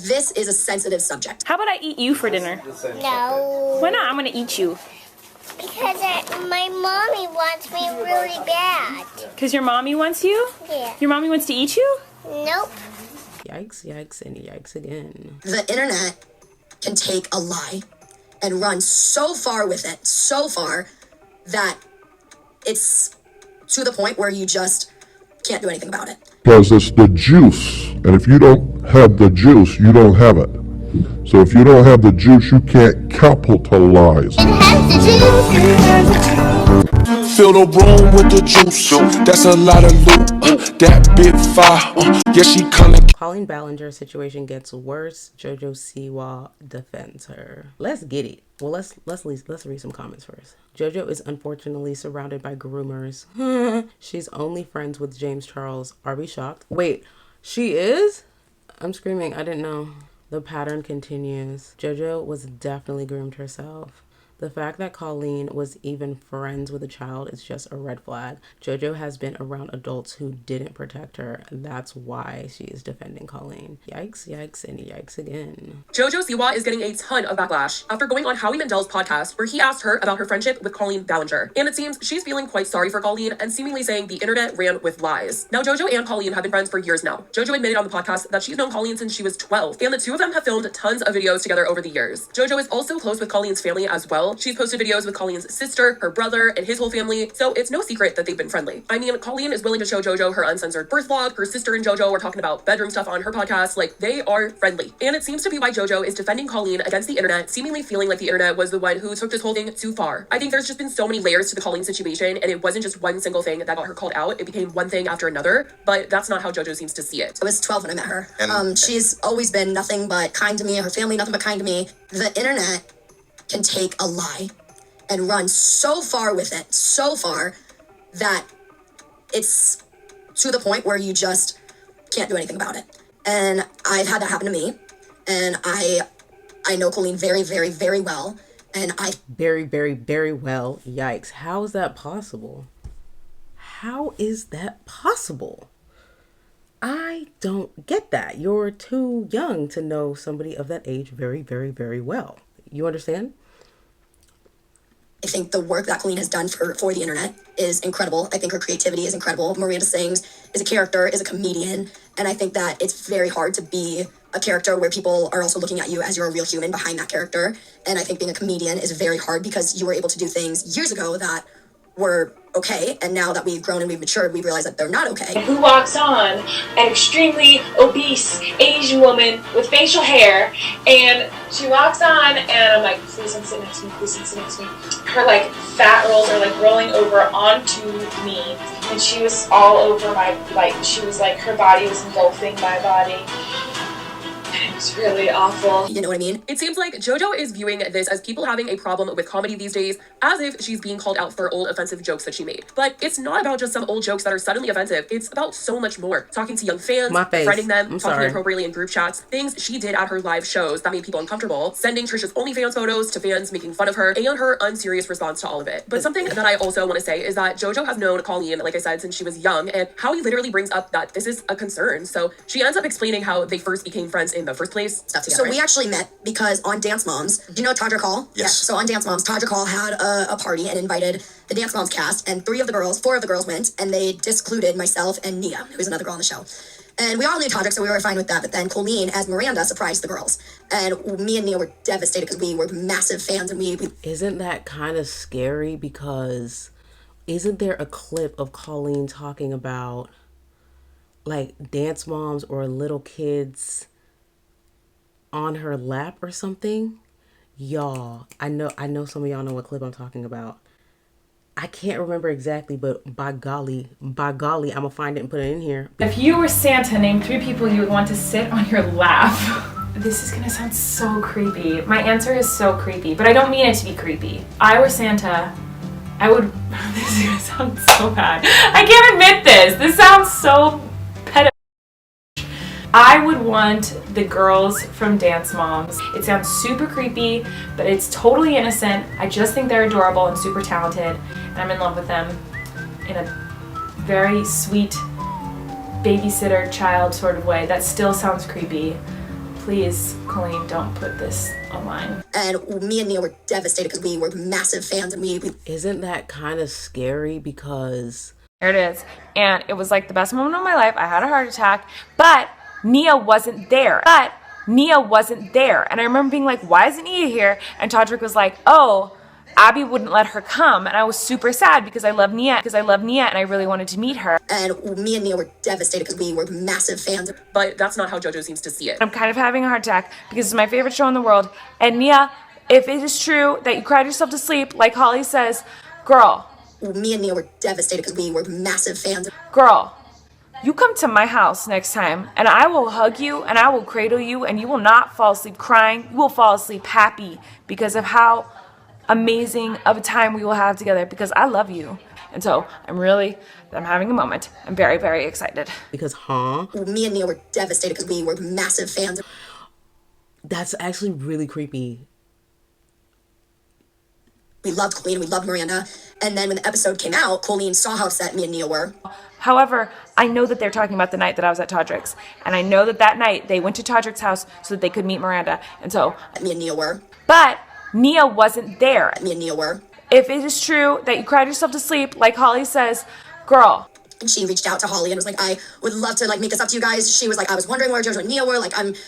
this is a sensitive subject. How about I eat you for dinner? No. Why not? I'm gonna eat you. Because my mommy wants me really bad. Because your mommy wants you? Yeah. Your mommy wants to eat you? Nope. Yikes, yikes, and yikes again. The internet can take a lie and run so far with it, so far, that it's to the point where you just can't do anything about it. Because it's the juice, and if you don't have the juice, you don't have it. So if you don't have the juice, you can't capitalize. It has the juice. Fill the room with the juice. That's a lot of loot. That bit fire. Yeah, she kinda. Colleen Ballinger's situation gets worse. JoJo Siwa defends her. Let's get it. Well, let's read some comments first. JoJo is unfortunately surrounded by groomers. She's only friends with James Charles. Are we shocked? Wait, she is? I'm screaming. I didn't know. The pattern continues. JoJo was definitely groomed herself. The fact that Colleen was even friends with a child is just a red flag. JoJo has been around adults who didn't protect her. That's why she is defending Colleen. Yikes, yikes, and yikes again. JoJo Siwa is getting a ton of backlash after going on Howie Mandel's podcast where he asked her about her friendship with Colleen Ballinger. And it seems she's feeling quite sorry for Colleen and seemingly saying the internet ran with lies. Now, JoJo and Colleen have been friends for years now. JoJo admitted on the podcast that she's known Colleen since she was 12, and the two of them have filmed tons of videos together over the years. JoJo is also close with Colleen's family as well. She's posted videos with Colleen's sister, her brother, and his whole family, so it's no secret that they've been friendly. I mean, Colleen is willing to show JoJo her uncensored birth vlog. Her sister and JoJo are talking about bedroom stuff on her podcast. Like, they are friendly. And it seems to be why JoJo is defending Colleen against the internet, seemingly feeling like the internet was the one who took this whole thing too far. I think there's just been so many layers to the Colleen situation, and it wasn't just one single thing that got her called out. It became one thing after another, but that's not how JoJo seems to see it. I was 12 when I met her. She's always been nothing but kind to me, her family nothing but kind to me. The internet can take a lie and run so far with it, so far, that it's to the point where you just can't do anything about it. And I've had that happen to me, and I know Colleen very, very, very well, and Very, very, very well. Yikes. How is that possible? How is that possible? I don't get that. You're too young to know somebody of that age very, very, very well. You understand? I think the work that Colleen has done for the internet is incredible. I think her creativity is incredible. Miranda Sings is a character, is a comedian, and I think that it's very hard to be a character where people are also looking at you as you're a real human behind that character. And I think being a comedian is very hard because you were able to do things years ago that were okay, and now that we've grown and we've matured, we realize that they're not okay. Who walks on? An extremely obese Asian woman with facial hair, and she walks on, and I'm like, please don't sit next to me, please don't sit next to me. Her like fat rolls are like rolling over onto me, and she was all over my, like, she was like, her body was engulfing my body. It was really awful. You know what I mean? It seems like JoJo is viewing this as people having a problem with comedy these days, as if she's being called out for old offensive jokes that she made. But it's not about just some old jokes that are suddenly offensive. It's about so much more. Talking to young fans, befriending them, talking inappropriately in group chats, things she did at her live shows that made people uncomfortable, sending Trisha's OnlyFans photos to fans, making fun of her, and her unserious response to all of it. But something that I also want to say is that JoJo has known Colleen, like I said, since she was young, and Howie literally brings up that this is a concern. So she ends up explaining how they first became friends in the first place. Stuff together. So we actually met because on Dance Moms, do you know Tadra Call? Yes. Yeah, so on Dance Moms, Tadra Call had a party and invited the Dance Moms cast, and 4 of the girls went, and they discluded myself and Nia, who was another girl on the show. And we all knew Tadra, so we were fine with that. But then Colleen, as Miranda, surprised the girls. And me and Nia were devastated because we were massive fans, and we... Isn't that kind of scary? Because isn't there a clip of Colleen talking about like Dance Moms or little kids on her lap or something? Y'all, I know some of y'all know what clip I'm talking about. I can't remember exactly, but by golly, I'm gonna find it and put it in here. If you were Santa, name 3 people you would want to sit on your lap. This is gonna sound so creepy. My answer is so creepy, but I don't mean it to be creepy. I were Santa, I would, this is gonna sound so bad. I can't admit this. This sounds so pedo. I would want the girls from Dance Moms. It sounds super creepy, but it's totally innocent. I just think they're adorable and super talented, and I'm in love with them in a very sweet babysitter child sort of way. That still sounds creepy. please, Colleen, don't put this online. And me and Nia were devastated because we were massive fans, and we Isn't that kind of scary? Because There it is. And it was like the best moment of my life. I had a heart attack, but Nia wasn't there. And I remember being like, why isn't Nia here? And Todrick was like, oh, Abby wouldn't let her come. And I was super sad because I love Nia and I really wanted to meet her. and me and Nia were devastated because we were massive fans. But that's not how JoJo seems to see it. I'm kind of having a heart attack because it's my favorite show in the world. And Nia, if it is true that you cried yourself to sleep, like Holly says, girl, Me and Nia were devastated because we were massive fans. girl, you come to my house next time and I will hug you and I will cradle you and you will not fall asleep crying. You will fall asleep happy because of how amazing of a time we will have together because I love you. And so I'm having a moment. I'm very, very excited. because, Me and Nia were devastated because we were massive fans. that's actually really creepy. We loved Colleen, we loved Miranda. And then when the episode came out, Colleen saw how upset me and Nia were. However, I know that they're talking about the night that I was at Todrick's. And I know that night they went to Todrick's house so that they could meet Miranda. And so, Me and Nia were. but Nia wasn't there. Me and Nia were. If it is true that you cried yourself to sleep, like Holly says, girl, And she reached out to Holly and was like, I would love to make this up to you guys. She was like, I was wondering where JoJo and Nia were.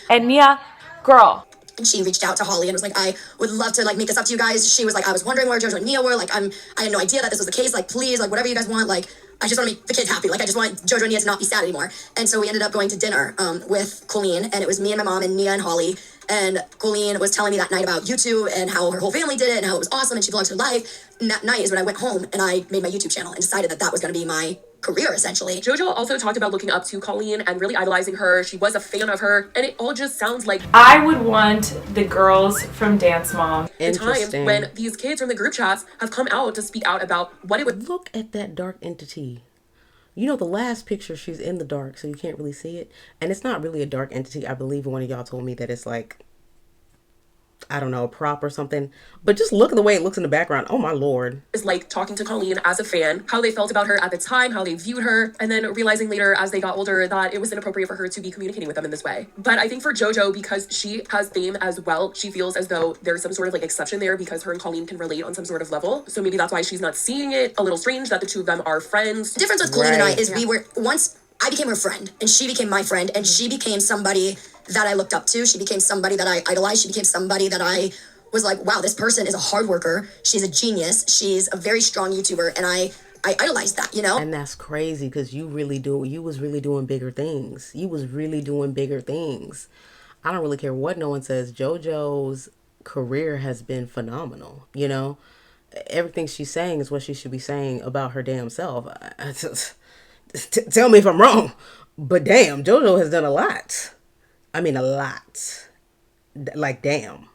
and Nia, girl, And she reached out to Holly and was like, I would love to make this up to you guys. She was like, I was wondering where JoJo and Nia were. I had no idea that this was the case. Please, whatever you guys want. I just want to make the kids happy. I just want JoJo and Nia to not be sad anymore. And so we ended up going to dinner with Colleen, and it was me and my mom and Nia and Holly. And Colleen was telling me that night about YouTube and how her whole family did it and how it was awesome and she vlogs her life. And that night is when I went home and I made my YouTube channel and decided that that was going to be my career, essentially. JoJo also talked about looking up to Colleen and really idolizing her. She was a fan of her, and it all just sounds like I would want the girls from Dance Mom. the time when these kids from the group chats have come out to speak out about what it would Look at that dark entity. You know, the last picture, she's in the dark, so you can't really see it. And it's not really a dark entity. I believe one of y'all told me that it's I don't know, a prop or something. But just look at the way it looks in the background. Oh, my Lord. is like talking to Colleen as a fan, how they felt about her at the time, how they viewed her, and then realizing later as they got older that it was inappropriate for her to be communicating with them in this way. But I think for JoJo, because she has fame as well, she feels as though there's some sort of exception there because her and Colleen can relate on some sort of level. So maybe that's why she's not seeing it a little strange that the two of them are friends. The difference with Colleen and I is once I became her friend and she became my friend and she became somebody that I looked up to. She became somebody that I idolized. She became somebody that I was like, wow, this person is a hard worker. She's a genius. She's a very strong YouTuber. And I idolized that, And that's crazy because you was really doing bigger things. You was really doing bigger things. I don't really care what no one says. JoJo's career has been phenomenal, Everything she's saying is what she should be saying about her damn self. Tell me if I'm wrong, but damn, JoJo has done a lot. I mean, a lot. Damn.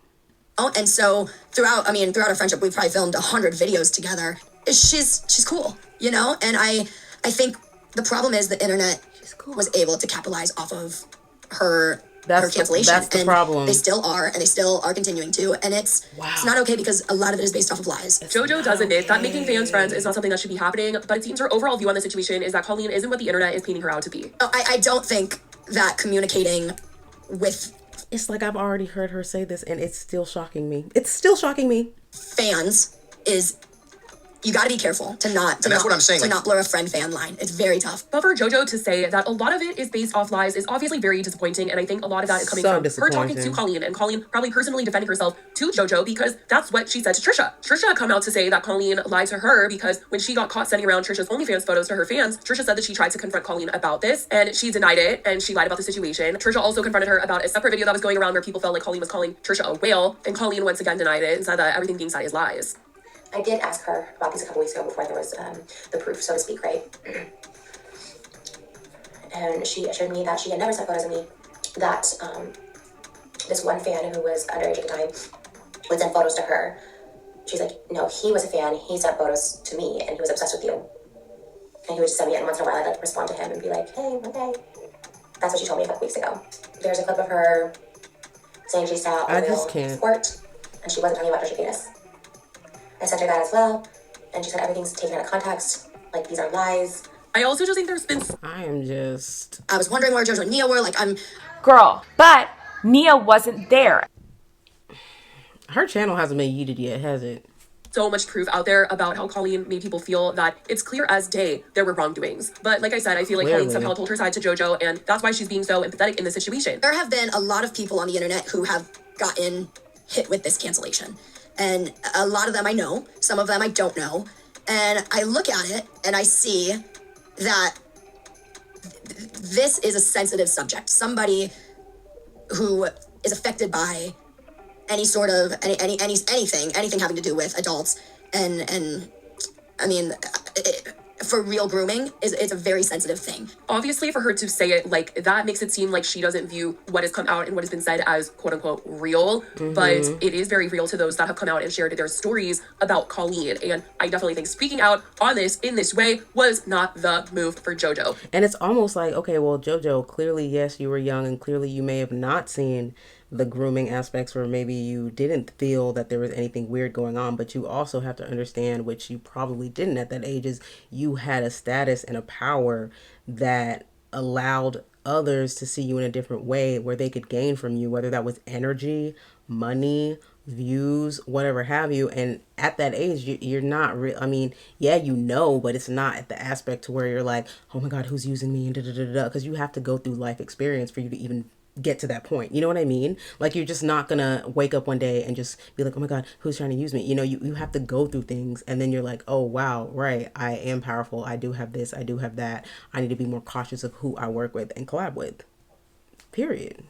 Oh, and so throughout our friendship, we've probably filmed 100 videos together. She's cool, And I think the problem is the internet was able to capitalize off of her cancellation. That's the problem. They still are, and they still are continuing to. And it's not okay because a lot of it is based off of lies. JoJo does admit that making fans friends is not something that should be happening, but it seems her overall view on the situation is that Colleen isn't what the internet is painting her out to be. I don't think that communicating with... It's I've already heard her say this, and it's still shocking me. It's still shocking me. Fans is... You gotta be careful to not blur a friend-fan line. It's very tough. But for JoJo to say that a lot of it is based off lies is obviously very disappointing, and I think a lot of that is coming from her talking to Colleen, and Colleen probably personally defending herself to JoJo because that's what she said to Trisha. Trisha had come out to say that Colleen lied to her because when she got caught sending around Trisha's OnlyFans photos to her fans, Trisha said that she tried to confront Colleen about this, and she denied it, and she lied about the situation. Trisha also confronted her about a separate video that was going around where people felt like Colleen was calling Trisha a whale, and Colleen once again denied it and said that everything being said is lies. I did ask her about these a couple weeks ago before there was the proof, so to speak, right? And she assured me that she had never sent photos of me, that this one fan who was underage at the time would send photos to her. She's like, no, he was a fan, he sent photos to me, and he was obsessed with you. And he would just send me, and once in a while I'd respond to him and be like, hey, okay. That's what she told me a couple weeks ago. There's a clip of her saying she saw a real squirt, and she wasn't talking about Trisha Paytas. I sent her that as well, and she said everything's taken out of context, these are lies. I also just think there's been... I was wondering where JoJo and Nia were, Girl, but Nia wasn't there. Her channel hasn't been yeeted yet, has it? So much proof out there about how Colleen made people feel that it's clear as day there were wrongdoings. But like I said, I feel like Colleen somehow told her side to JoJo, and that's why she's being so empathetic in this situation. There have been a lot of people on the internet who have gotten hit with this cancellation. And a lot of them I know, some of them I don't know. And I look at it and I see that this is a sensitive subject. Somebody who is affected by any sort of anything having to do with adults, and I mean, for real grooming it's a very sensitive thing. Obviously, for her to say it like that makes it seem like she doesn't view what has come out and what has been said as quote unquote real, but it is very real to those that have come out and shared their stories about Colleen. And I definitely think speaking out on this in this way was not the move for JoJo. And it's almost like, okay, well, JoJo, clearly, yes, you were young and clearly you may have not seen the grooming aspects, or maybe you didn't feel that there was anything weird going on, but you also have to understand, which you probably didn't at that age, is you had a status and a power that allowed others to see you in a different way where they could gain from you, whether that was energy, money, views, whatever have you. And at that age, you're not real. I mean, yeah, you know, but it's not at the aspect to where you're like, oh my God, who's using me, and because you have to go through life experience for you to even get to that point. You know what I mean? Like, you're just not gonna wake up one day and just be like, oh my God, who's trying to use me? You know, you have to go through things, and then you're like, oh wow, right, I am powerful, I do have this, I do have that, I need to be more cautious of who I work with and collab with, period.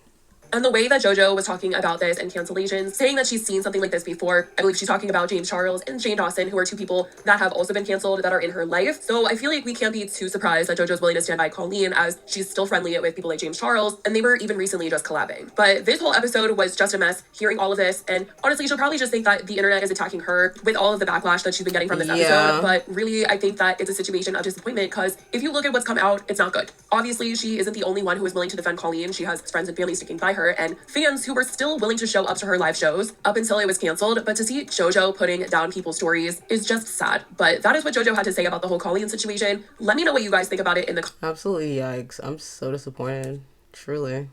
And the way that JoJo was talking about this and cancellations, saying that she's seen something like this before, I believe she's talking about James Charles and Shane Dawson, who are two people that have also been canceled that are in her life. So I feel like we can't be too surprised that JoJo's willing to stand by Colleen, as she's still friendly with people like James Charles, and they were even recently just collabing. But this whole episode was just a mess, hearing all of this, and honestly, she'll probably just think that the internet is attacking her with all of the backlash that she's been getting from this episode. But really, I think that it's a situation of disappointment, because if you look at what's come out, it's not good. Obviously, she isn't the only one who is willing to defend Colleen. She has friends and family sticking by her, and fans who were still willing to show up to her live shows up until it was canceled. But to see JoJo putting down people's stories is just sad. But that is what JoJo had to say about the whole Colleen situation. Let me know what you guys think about it in the Absolutely, yikes. I'm so disappointed. Truly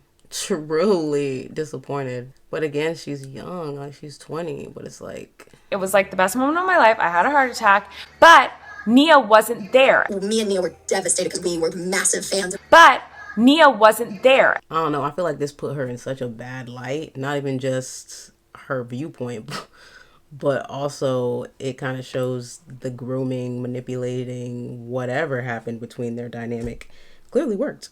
disappointed. But again, she's young, like she's 20, but it's like, It was like the best moment of my life. I had a heart attack, but Nia wasn't there. Me and Nia were devastated because we were massive fans. But Nia wasn't there. I don't know, I feel like this put her in such a bad light. Not even just her viewpoint, but also it kind of shows the grooming, manipulating, whatever happened between their dynamic clearly worked,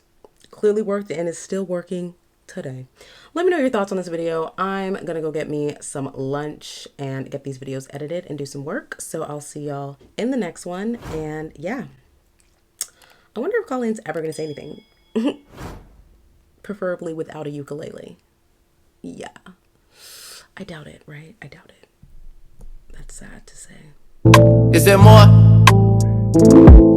and is still working today. Let me know your thoughts on this video. I'm gonna go get me some lunch and get these videos edited and do some work. So I'll see y'all in the next one. And yeah, I wonder if Colleen's ever gonna say anything. Preferably without a ukulele. Yeah, I doubt it, right? I doubt it. That's sad to say. Is there more?